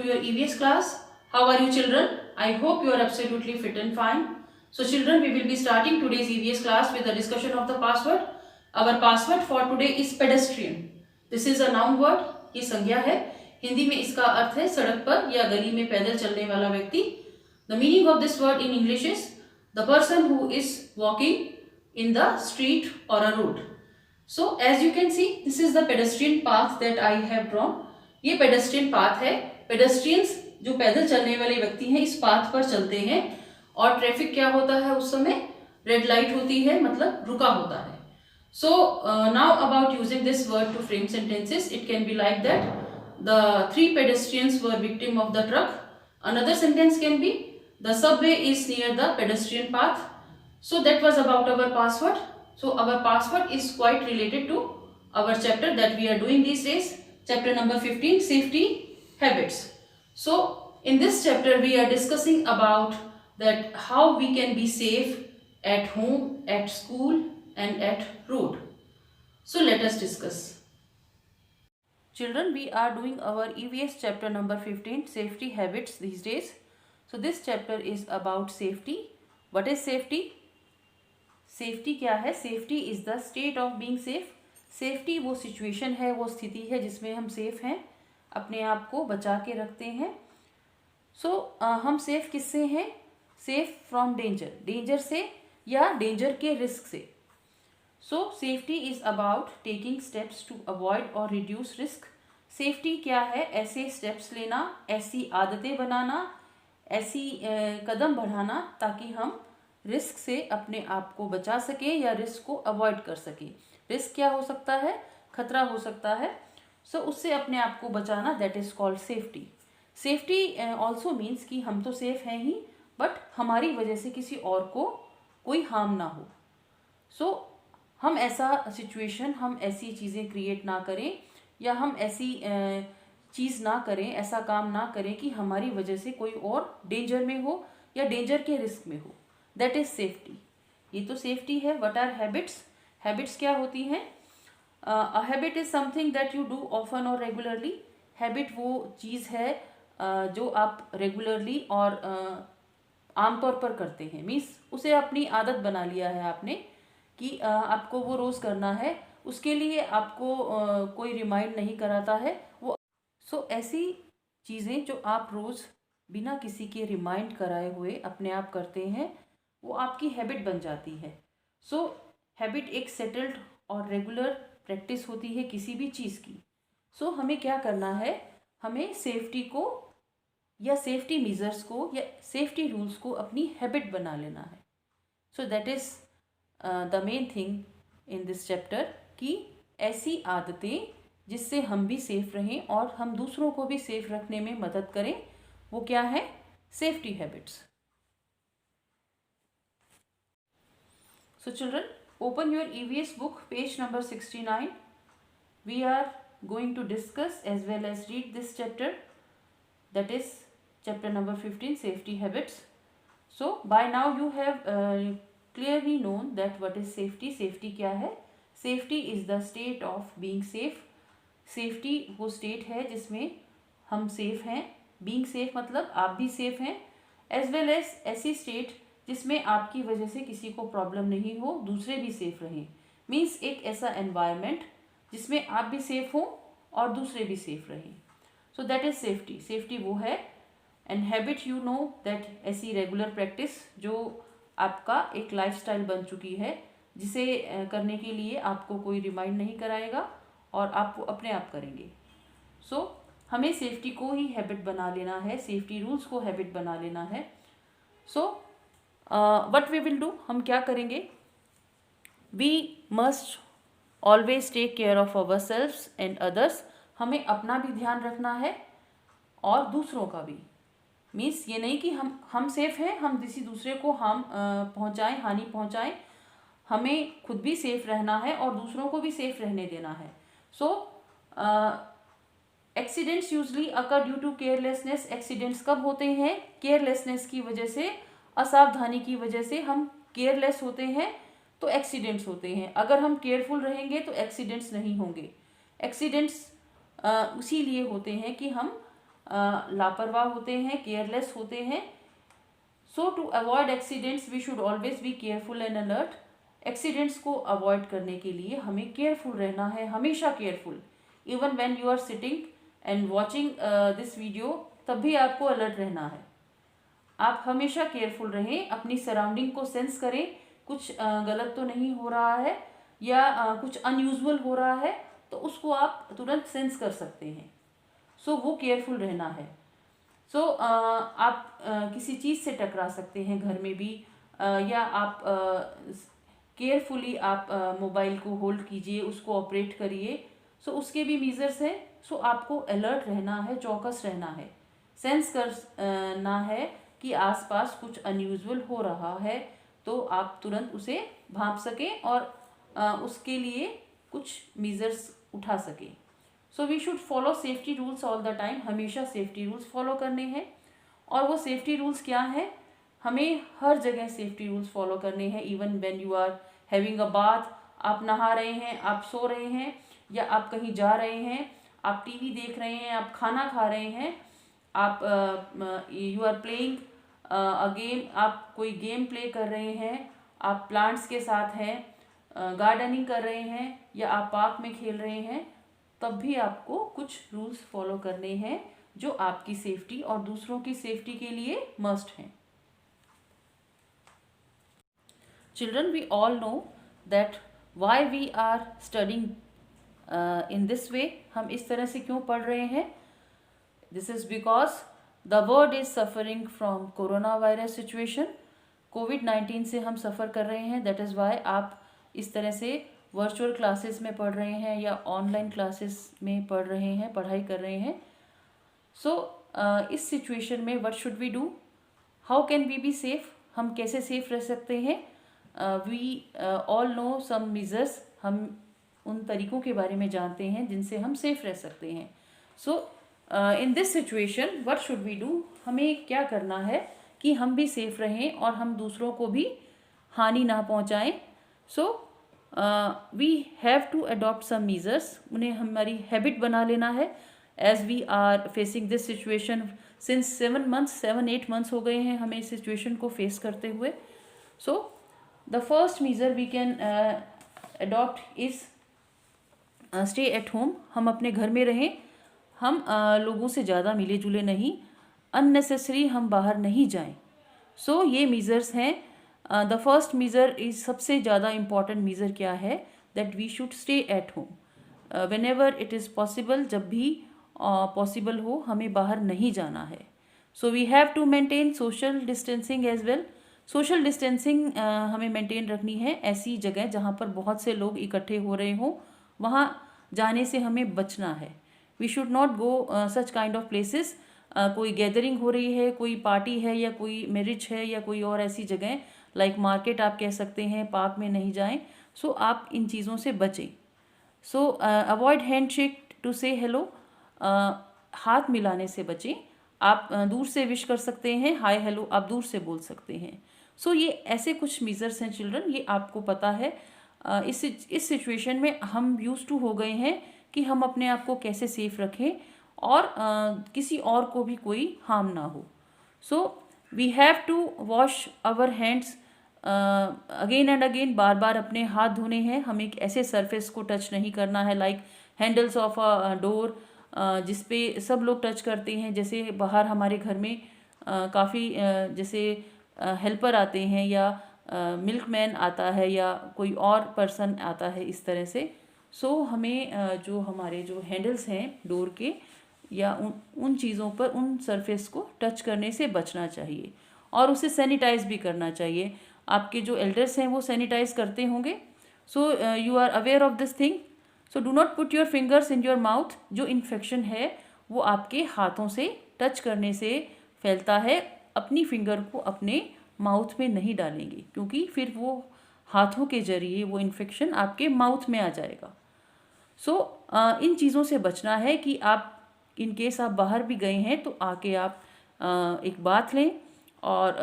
to your EVS class. How are you children? I hope you are absolutely fit and fine. So children, we will be starting today's EVS class with a discussion of the password. Our password for today is pedestrian. This is a noun word. ये संज्ञा है. हिंदी में इसका अर्थ है सड़क पर या गली में पैदल चलने वाला व्यक्ति. The meaning of this word in English is the person who is walking in the street or a road. So as you can see, this is the pedestrian path that I have drawn. ये pedestrian path है. Pedestrians जो पैदल चलने वाले व्यक्ति हैं इस path पर चलते हैं और ट्रैफिक क्या होता है उस समय रेड लाइट होती है मतलब रुका होता है. So now about using this word to frame sentences, it can be like that. The 3 pedestrians were victim of the truck. Another sentence can be the subway is near the pedestrian path. So that was about our password. So our password is quite related to our chapter that we are doing these days. Chapter number 15, safety habits. So in this chapter we are discussing about that how we can be safe at home, at school and at road. So let us discuss. Children, we are doing our EVS chapter number 15, safety habits these days. So this chapter is about safety. What is safety? Safety क्या है? Safety is the state of being safe. Safety वो situation है, वो स्थिति है जिसमें हम safe हैं, अपने आप को बचा के रखते हैं. सो हम सेफ किससे हैं? सेफ फ्रॉम डेंजर, डेंजर से या डेंजर के रिस्क से. So safety is about taking steps to avoid और रिड्यूस रिस्क. सेफ्टी क्या है? ऐसे स्टेप्स लेना, ऐसी आदतें बनाना, ऐसी कदम बढ़ाना ताकि हम रिस्क से अपने आप को बचा सके या रिस्क को अवॉइड कर सके. रिस्क क्या हो सकता है? खतरा हो सकता है. सो उससे अपने आप को बचाना, that is called safety. Safety also means कि हम तो सेफ हैं ही बट हमारी वजह से किसी और को कोई हार्म ना हो. सो हम ऐसा सिचुएशन, हम ऐसी चीज़ें क्रिएट ना करें या हम ऐसी चीज़ ना करें, ऐसा काम ना करें कि हमारी वजह से कोई और डेंजर में हो या डेंजर के रिस्क में हो. That is safety. ये तो सेफ्टी है. What are habits? हैबिट्स क्या होती हैं? A habit is something that you do often और रेगुलरली. हैबिट वो चीज़ है जो आप रेगुलरली और आमतौर पर करते हैं. मीन्स उसे अपनी आदत बना लिया है आपने कि आपको वो रोज़ करना है. उसके लिए आपको कोई रिमाइंड नहीं कराता है वो. सो ऐसी चीज़ें जो आप रोज़ बिना किसी के रिमाइंड कराए हुए अपने आप करते हैं वो आपकी हैबिट बन जाती है. सो हैबिट एक सेटल्ड और रेगुलर प्रैक्टिस होती है किसी भी चीज़ की. सो हमें क्या करना है? हमें सेफ्टी को या सेफ्टी मेजर्स को या सेफ्टी रूल्स को अपनी हैबिट बना लेना है. So that is the main thing in this chapter कि ऐसी आदतें जिससे हम भी सेफ रहें और हम दूसरों को भी सेफ रखने में मदद करें, वो क्या है? Safety habits. So children, open your EVS book, page number 69. We are going to discuss as well as read this chapter, that is chapter number 15, safety habits. So by now you have clearly known that what is safety. Safety क्या है? Safety is the state of being safe. Safety वो state है जिसमें हम safe हैं. Being safe मतलब आप भी safe हैं, as well as ऐसी state जिसमें आपकी वजह से किसी को प्रॉब्लम नहीं हो, दूसरे भी सेफ रहें. मीन्स एक ऐसा एनवायरनमेंट जिसमें आप भी सेफ हों और दूसरे भी सेफ रहें. So that is safety. Safety वो है. And habit, you know that ऐसी रेगुलर प्रैक्टिस जो आपका एक लाइफस्टाइल बन चुकी है जिसे करने के लिए आपको कोई रिमाइंड नहीं कराएगा और आप वो अपने आप करेंगे. सो हमें सेफ्टी को ही हैबिट बना लेना है, सेफ्टी रूल्स को हैबिट बना लेना है. So what we will do, हम क्या करेंगे? We must always take care of ourselves and others. हमें अपना भी ध्यान रखना है और दूसरों का भी. मीन्स ये नहीं कि हम सेफ हैं, हम किसी दूसरे को हार्म पहुंचाएं, हानि पहुंचाएं. हमें खुद भी सेफ रहना है और दूसरों को भी सेफ रहने देना है. So accidents usually occur due to carelessness. Accidents कब होते हैं? केयरलेसनेस की वजह से, असावधानी की वजह से हम केयरलेस होते हैं तो एक्सीडेंट्स होते हैं. अगर हम केयरफुल रहेंगे तो एक्सीडेंट्स नहीं होंगे. एक्सीडेंट्स इसीलिए होते हैं कि हम लापरवाह होते हैं, केयरलेस होते हैं। So to avoid accidents we should always be careful and alert. Accidents को अवॉइड करने के लिए हमें केयरफुल रहना है, हमेशा careful. Even when you are sitting and watching this video, तब भी आपको अलर्ट रहना है। आप हमेशा केयरफुल रहें, अपनी सराउंडिंग को सेंस करें, कुछ गलत तो नहीं हो रहा है या कुछ अनयूजुअल हो रहा है, तो उसको आप तुरंत सेंस कर सकते हैं। सो वो केयरफुल रहना है। सो आप किसी चीज़ से टकरा सकते हैं घर में भी, या आप केयरफुली आप मोबाइल को होल्ड कीजिए, उसको ऑपरेट करिए। सो उसके भी मीजर्स हैं। सो आपको अलर्ट रहना है, चौकस रहना है, सेंस करना है कि आसपास कुछ अनयूजुअल हो रहा है, तो आप तुरंत उसे भांप सकें और उसके लिए कुछ मीजर्स उठा सकें। So we should follow safety rules all the time. हमेशा सेफ्टी रूल्स फॉलो करने हैं। और वो सेफ्टी रूल्स क्या है? हमें हर जगह सेफ्टी रूल्स फॉलो करने हैं। Even when you are having a bath, आप नहा रहे हैं, आप सो रहे हैं, या आप कहीं जा रहे हैं, आप टीवी देख रहे हैं, आप खाना खा रहे हैं, आप you are playing a game, आप कोई गेम प्ले कर रहे हैं, आप प्लांट्स के साथ हैं, गार्डनिंग कर रहे हैं, या आप पार्क में खेल रहे हैं, तब भी आपको कुछ रूल्स फॉलो करने हैं जो आपकी सेफ्टी और दूसरों की सेफ्टी के लिए मस्ट हैं। Children, we all know that why we are studying in this way. हम इस तरह से क्यों पढ़ रहे हैं? This is because the world is suffering from coronavirus situation. कोविड-19 से हम सफ़र कर रहे हैं। दैट इज़ वाई आप इस तरह से वर्चुअल क्लासेस में पढ़ रहे हैं या ऑनलाइन क्लासेस में पढ़ रहे हैं, पढ़ाई कर रहे हैं। सो इस सिचुएशन में what should we do? How can we be safe? हम कैसे सेफ रह सकते हैं? We all know some measures. हम उन तरीक़ों के बारे में जानते हैं जिनसे हम सेफ रह सकते हैं। So in this situation what should we do? हमें क्या करना है कि हम भी सेफ रहें और हम दूसरों को भी हानि ना पहुंचाएं। So we have to adopt some measures. उन्हें हमारी हैबिट बना लेना है। As we are facing this situation since 7-8 months हो गए हैं हमें इस सिचुएशन को फेस करते हुए। So the first measure we can adopt is stay at home. हम अपने घर में रहें, हम लोगों से ज़्यादा मिले जुले नहीं, अननेसेसरी हम बाहर नहीं जाएं। सो ये मेजर्स हैं। द फर्स्ट मेजर इज सबसे ज़्यादा इम्पॉर्टेंट मेजर क्या है? That we should stay at home whenever it is possible. जब भी पॉसिबल हो हमें बाहर नहीं जाना है। So we have to maintain social distancing as well. Social distancing हमें मेंटेन रखनी है। ऐसी जगह जहाँ पर बहुत से लोग इकट्ठे हो रहे हों वहाँ जाने से हमें बचना है। We should not go such kind of places. कोई गैदरिंग हो रही है, कोई पार्टी है या कोई मैरिज है या कोई और ऐसी जगह लाइक मार्केट आप कह सकते हैं, पार्क में नहीं जाएं। सो आप इन चीज़ों से बचें। सो अवॉइड हैंडशेक टू से हेलो। हाथ मिलाने से बचें। आप दूर से विश कर सकते हैं, हाय हेलो आप दूर से बोल सकते हैं। सो ये ऐसे कुछ मेजर्स हैं चिल्ड्रन, ये आपको पता है। इस सिचुएशन में हम यूज टू हो गए हैं कि हम अपने आप को कैसे सेफ रखें और किसी और को भी कोई हार्म ना हो। So we have to wash our hands again and again. बार बार अपने हाथ धोने हैं। हमें ऐसे सरफेस को टच नहीं करना है like handles of a door, जिसपे सब लोग टच करते हैं। जैसे बाहर हमारे घर में काफ़ी जैसे हेल्पर आते हैं या मिल्कमैन आता है या कोई और पर्सन आता है इस तरह से। सो हमें जो हमारे जो हैंडल्स हैं डोर के या उन चीज़ों पर, उन सरफेस को टच करने से बचना चाहिए और उसे सैनिटाइज भी करना चाहिए। आपके जो एल्डर्स हैं वो सैनिटाइज करते होंगे। So you are aware of this thing. So do not put your fingers in your mouth. जो इन्फेक्शन है वो आपके हाथों से टच करने से फैलता है। अपनी फिंगर को अपने माउथ में नहीं डालेंगे क्योंकि फिर वो हाथों के जरिए वो इन्फेक्शन आपके माउथ में आ जाएगा। सो इन चीज़ों से बचना है कि आप इन केस आप बाहर भी गए हैं तो आके आप एक बाथ लें और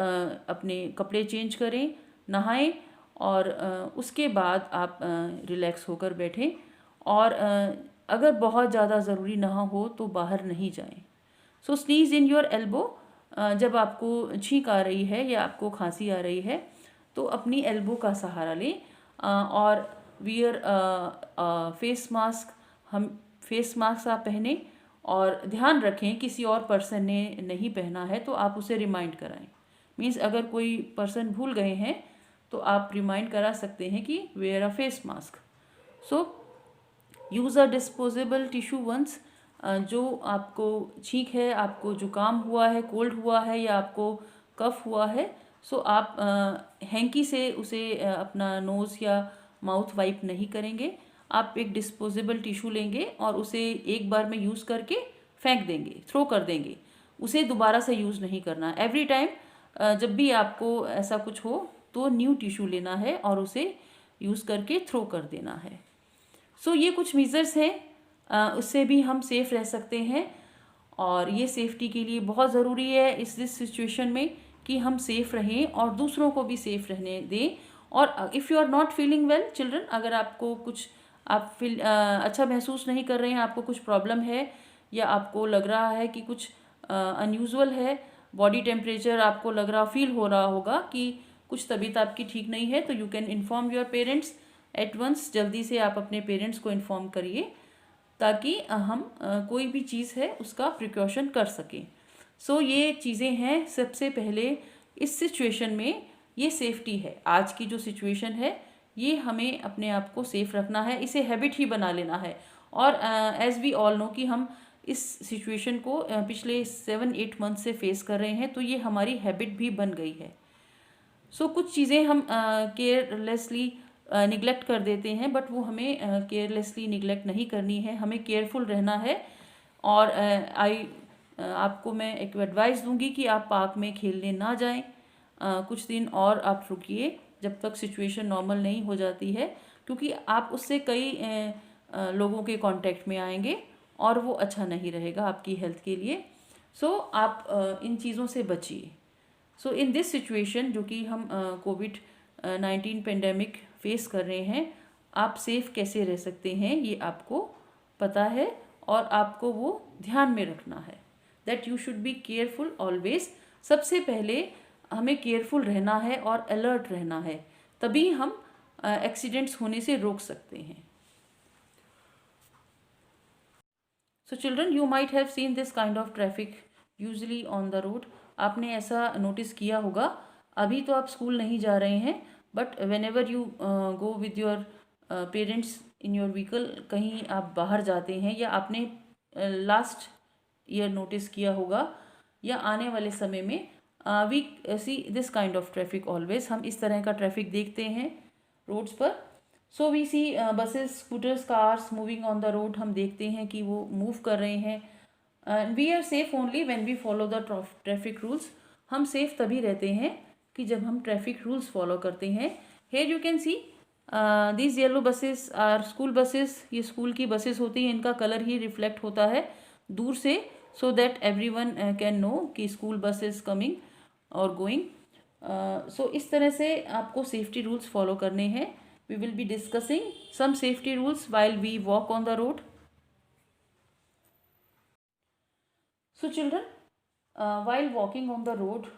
अपने कपड़े चेंज करें, नहाएं और उसके बाद आप रिलैक्स होकर बैठें और अगर बहुत ज़्यादा ज़रूरी ना हो तो बाहर नहीं जाएं। सो स्नीज इन योर एल्बो, जब आपको छींक आ रही है या आपको खांसी आ रही है तो अपनी एल्बो का सहारा लें, और वियर फेस मास्क, हम फेस मास्क आप पहने, और ध्यान रखें किसी और पर्सन ने नहीं पहना है तो आप उसे रिमाइंड कराएं। मीन्स अगर कोई पर्सन भूल गए हैं तो आप रिमाइंड करा सकते हैं कि wear a face mask. So use a disposable tissue once, जो आपको छींक है, आपको जुकाम हुआ है, कोल्ड हुआ है या आपको कफ हुआ है, सो आप हैंकी से उसे अपना नोज़ या माउथ वाइप नहीं करेंगे। आप एक डिस्पोजेबल टिश्यू लेंगे और उसे एक बार में यूज़ करके फेंक देंगे, थ्रो कर देंगे, उसे दोबारा से यूज़ नहीं करना। एवरी टाइम जब भी आपको ऐसा कुछ हो तो न्यू टिश्यू लेना है और उसे यूज़ करके थ्रो कर देना है। सो ये कुछ मेजर्स हैं, उससे भी हम सेफ़ रह सकते हैं, और ये सेफ्टी के लिए बहुत ज़रूरी है इस दिस सिचुएशन में कि हम सेफ़ रहें और दूसरों को भी सेफ़ रहने दें। और if you are not feeling well children, अगर आपको कुछ आप अच्छा महसूस नहीं कर रहे हैं, आपको कुछ प्रॉब्लम है या आपको लग रहा है कि कुछ अनयूजुअल है, बॉडी टेम्परेचर आपको लग रहा फील हो रहा होगा कि कुछ तबीयत आपकी ठीक नहीं है, तो you can inform your parents at once. जल्दी से आप अपने पेरेंट्स को इन्फॉर्म करिए ताकि हम कोई भी चीज़ है उसका प्रिकॉशन कर सकें। सो ये चीज़ें हैं सबसे पहले इस सिचुएशन में, ये सेफ्टी है। आज की जो सिचुएशन है ये हमें अपने आप को सेफ रखना है, इसे हैबिट ही बना लेना है। और एज वी ऑल नो कि हम इस सिचुएशन को पिछले 7-8 मंथ से फेस कर रहे हैं, तो ये हमारी हैबिट भी बन गई है। सो कुछ चीज़ें हम केयरलेसली निगलेक्ट कर देते हैं, बट वो हमें केयरलेसली निगलेक्ट नहीं करनी है, हमें केयरफुल रहना है। और आपको मैं एक एडवाइस दूंगी कि आप पार्क में खेलने ना जाएं, कुछ दिन और आप रुकिए जब तक सिचुएशन नॉर्मल नहीं हो जाती है, क्योंकि आप उससे कई लोगों के कांटेक्ट में आएंगे और वो अच्छा नहीं रहेगा आपकी हेल्थ के लिए। सो आप इन चीज़ों से बचिए। सो इन दिस सिचुएशन जो कि हम कोविड-19 पेंडेमिक फेस कर रहे हैं, आप सेफ कैसे रह सकते हैं ये आपको पता है, और आपको वो ध्यान में रखना है that you should be careful always. सबसे पहले हमें केयरफुल रहना है और अलर्ट रहना है, तभी हम एक्सीडेंट्स होने से रोक सकते हैं। So children, you might have seen this kind of traffic usually on the road. आपने ऐसा नोटिस किया होगा, अभी तो आप स्कूल नहीं जा रहे हैं, but when ever you go with your parents in your vehicle, कहीं आप बाहर जाते हैं, या आपने लास्ट ईयर नोटिस किया होगा या आने वाले समय में, we see this kind of traffic always. हम इस तरह का ट्रैफिक देखते हैं रोड्स पर। So we see buses, scooters, cars moving on the road. हम देखते हैं कि वो मूव कर रहे हैं। We are safe only when we follow the traffic rules. हम सेफ तभी रहते हैं कि जब हम ट्रैफिक रूल्स फॉलो करते हैं। Here you can see these yellow buses are school buses. ये स्कूल की बसेस होती हैं, इनका कलर ही रिफ्लेक्ट होता है दूर से, so that everyone can know कि स्कूल बस इज कमिंग और गोइंग। सो इस तरह से आपको सेफ्टी रूल्स फॉलो करने हैं। We will be discussing some safety rules while we walk on the road. So children, while walking on the road,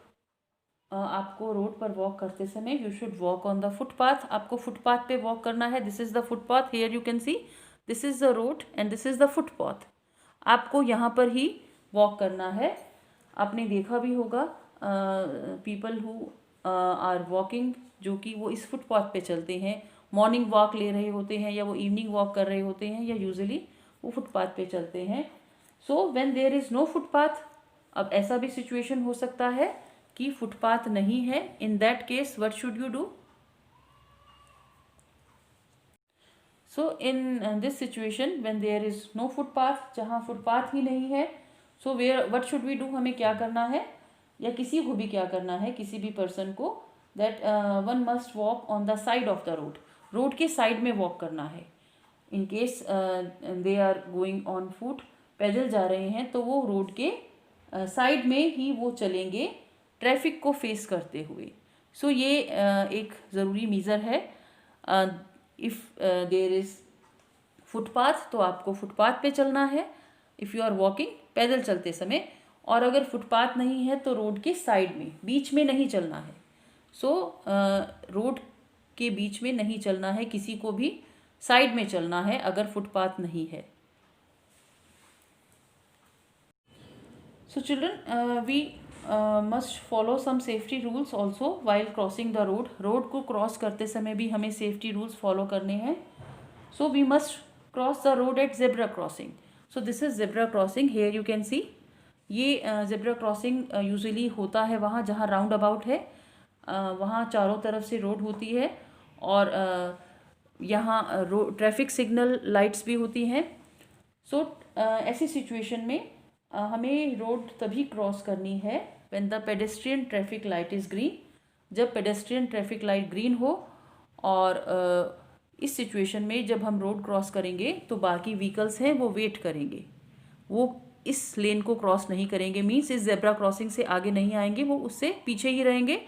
आपको road पर वॉक करते समय you should walk on the footpath. आपको footpath पे walk करना है। This is the footpath, here you can see this is the road and this is the footpath. आपको यहाँ पर ही वॉक करना है। आपने देखा भी होगा पीपल हु आर वॉकिंग, जो कि वो इस फुटपाथ पे चलते हैं, मॉर्निंग वॉक ले रहे होते हैं या वो इवनिंग वॉक कर रहे होते हैं, या यूजुअली वो फुटपाथ पे चलते हैं। So when there is no footpath, अब ऐसा भी सिचुएशन हो सकता है कि फुटपाथ नहीं है। In that case what should you do? So in this situation when there is no footpath, जहाँ फुटपाथ ही नहीं है, so where what should we do? हमें क्या करना है, या किसी को भी क्या करना है, किसी भी पर्सन को, that one must walk on the side of the road. Road के साइड में वॉक करना है। In case they are going on foot, पैदल जा रहे हैं, तो वो रोड के साइड में ही वो चलेंगे ट्रैफिक को फेस करते हुए। सो ये एक ज़रूरी मीज़र है। इफ़ देयर इज़ फुटपाथ, तो आपको फुटपाथ पे चलना है। इफ़ यू आर वॉकिंग, पैदल चलते समय, और अगर फुटपाथ नहीं है तो रोड के साइड में, बीच में नहीं चलना है। सो रोड के बीच में नहीं चलना है, किसी को भी साइड में चलना है अगर फुटपाथ नहीं है। So children, we must follow some safety rules also while crossing the road. Road को क्रॉस करते समय भी हमें सेफ्टी रूल्स फॉलो करने हैं। So we must cross the road at zebra crossing. So this is zebra crossing, here you can see. ये zebra crossing usually होता है वहाँ जहाँ राउंड अबाउट है, वहाँ चारों तरफ से रोड होती है और यहाँ ट्रैफिक सिग्नल लाइट्स भी होती हैं। सो ऐसी सिचुएशन में हमें रोड तभी क्रॉस करनी है when the pedestrian traffic light is green, जब पेडेस्ट्रियन ट्रैफिक लाइट ग्रीन हो। और इस सिचुएशन में जब हम रोड क्रॉस करेंगे तो बाकी व्हीकल्स हैं वो वेट करेंगे, वो इस लेन को क्रॉस नहीं करेंगे, मीन्स इस जेब्रा क्रॉसिंग से आगे नहीं आएंगे, वो उससे पीछे ही रहेंगे।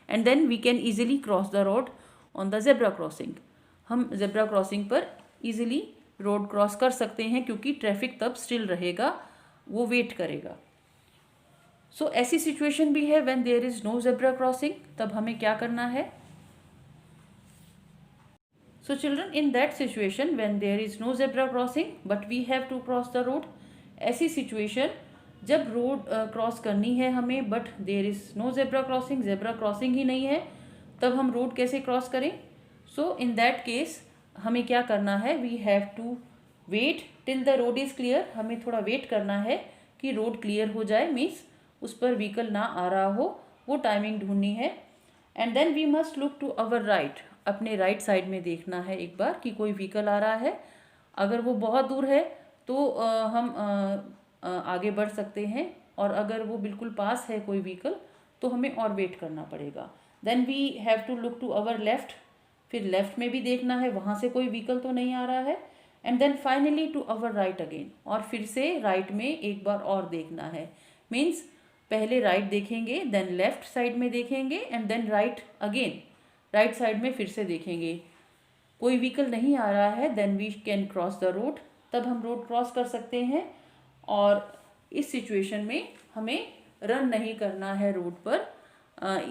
And then we can easily cross the road on the zebra crossing. हम जेब्रा क्रॉसिंग पर ईजिली रोड क्रॉस कर सकते हैं क्योंकि ट्रैफिक तब स्टिल रहेगा, वो वेट करेगा। सो ऐसी सिचुएशन भी है when there is no zebra crossing, तब हमें क्या करना है। So children, in that situation when there is no zebra crossing but we have to cross the road, ऐसी सिचुएशन जब रोड क्रॉस करनी है हमें but there is no zebra crossing, zebra crossing ही नहीं है, तब हम रोड कैसे क्रॉस करें। सो इन दैट केस हमें क्या करना है, we have to wait till the road is clear. हमें थोड़ा वेट करना है कि रोड क्लियर हो जाए, मीन्स उस पर व्हीकल ना आ रहा हो, वो टाइमिंग ढूंढनी है। And then we must look to our right, अपने राइट साइड में देखना है एक बार कि कोई व्हीकल आ रहा है। अगर वो बहुत दूर है तो हम आगे बढ़ सकते हैं, और अगर वो बिल्कुल पास है कोई व्हीकल तो हमें और वेट करना पड़ेगा। Then we have to look to our left, फिर लेफ्ट में भी देखना है वहाँ से कोई व्हीकल तो नहीं आ रहा है। And then finally to our right again, और फिर से राइट में एक बार और देखना है, मीन्स पहले राइट देखेंगे, देन लेफ्ट साइड में देखेंगे, and then right again, right side में फिर से देखेंगे, कोई व्हीकल नहीं आ रहा है, then we can cross the road, तब हम रोड क्रॉस कर सकते हैं। और इस सिचुएशन में हमें रन नहीं करना है रोड पर,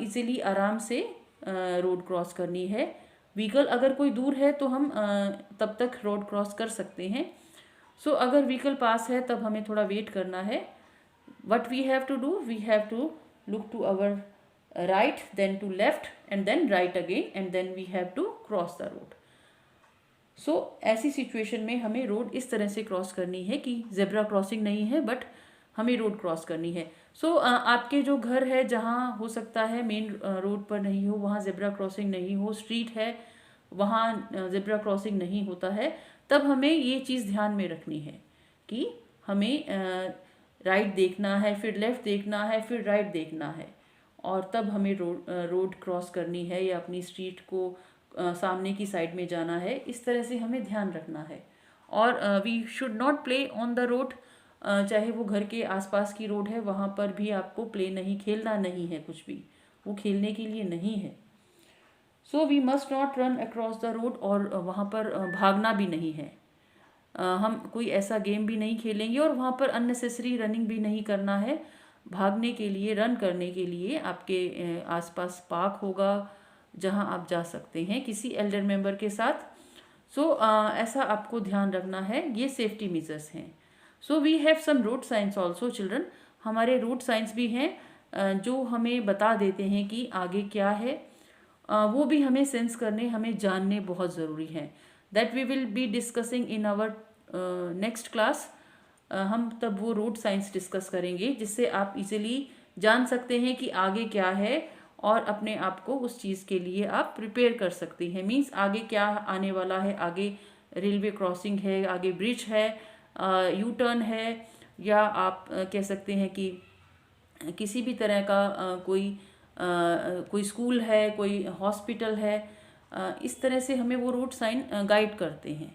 इजीली आराम से रोड क्रॉस करनी है। व्हीकल अगर कोई दूर है तो हम तब तक रोड क्रॉस कर सकते हैं। सो अगर व्हीकल पास है तब हमें थोड़ा वेट करना है। What we have to do, we have to look to our right, then to left, and then right again, and then we have to cross the road. So ऐसी सिचुएशन में हमें road इस तरह से cross करनी है कि zebra crossing नहीं है बट हमें रोड क्रॉस करनी है। सो आपके जो घर है जहाँ हो सकता है मेन रोड पर नहीं हो, वहाँ जेब्रा क्रॉसिंग नहीं हो, स्ट्रीट है वहाँ जेब्रा क्रॉसिंग नहीं होता है, तब हमें ये चीज़ ध्यान में रखनी है कि हमें राइट देखना है, फिर लेफ़्ट देखना है, फिर राइट देखना है, और तब हमें रोड क्रॉस करनी है या अपनी स्ट्रीट को सामने की साइड में जाना है। इस तरह से हमें ध्यान रखना है। और we should not play on the road, चाहे वो घर के आसपास की रोड है वहाँ पर भी आपको प्ले नहीं, खेलना नहीं है, कुछ भी वो खेलने के लिए नहीं है। So we must not run across the road, और वहाँ पर भागना भी नहीं है। हम कोई ऐसा गेम भी नहीं खेलेंगे और वहाँ पर अननेसेसरी रनिंग भी नहीं करना है। भागने के लिए, रन करने के लिए आपके आसपास पार्क होगा जहाँ आप जा सकते हैं किसी एल्डर मेंबर के साथ। सो ऐसा आपको ध्यान रखना है, ये सेफ्टी मेजर्स हैं। So we have some road signs also children, हमारे रोड साइंस भी हैं जो हमें बता देते हैं कि आगे क्या है, वो भी हमें सेंस करने, हमें जानने बहुत ज़रूरी हैं। That we will be discussing in our next class. हम तब वो रोड साइंस डिस्कस करेंगे जिससे आप इजीली जान सकते हैं कि आगे क्या है, और अपने आप को उस चीज़ के लिए आप प्रिपेयर कर सकते हैं। मीन्स आगे क्या आने वाला है, आगे रेलवे क्रॉसिंग है, आगे ब्रिज है, यू टर्न है, या आप कह सकते हैं कि किसी भी तरह का कोई स्कूल है, कोई हॉस्पिटल है, इस तरह से हमें वो रूट साइन गाइड करते हैं।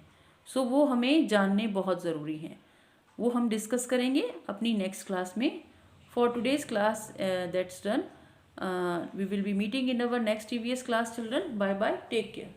सो वो हमें जानने बहुत ज़रूरी हैं, वो हम डिस्कस करेंगे अपनी नेक्स्ट क्लास में। For today's class that's done, we will be meeting in our next EVS class children. Bye bye, take care.